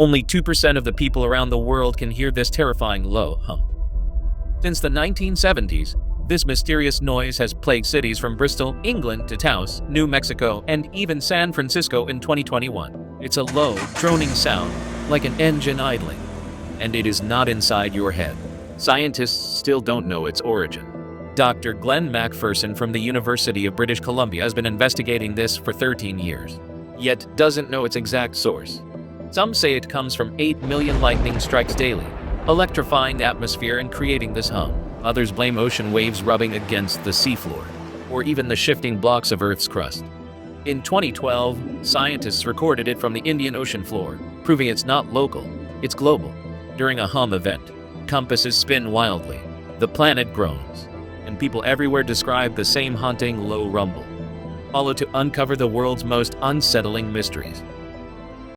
Only 2% of the people around the world can hear this terrifying low hum. Since the 1970s, this mysterious noise has plagued cities from Bristol, England to Taos, New Mexico, and even San Francisco in 2021. It's a low, droning sound, like an engine idling. And it is not inside your head. Scientists still don't know its origin. Dr. Glenn Macpherson from the University of British Columbia has been investigating this for 13 years, yet doesn't know its exact source. Some say it comes from 8 million lightning strikes daily, electrifying the atmosphere and creating this hum. Others blame ocean waves rubbing against the seafloor, or even the shifting blocks of Earth's crust. In 2012, scientists recorded it from the Indian Ocean floor, proving it's not local, it's global. During a hum event, compasses spin wildly, the planet groans, and people everywhere describe the same haunting low rumble. Follow to uncover the world's most unsettling mysteries.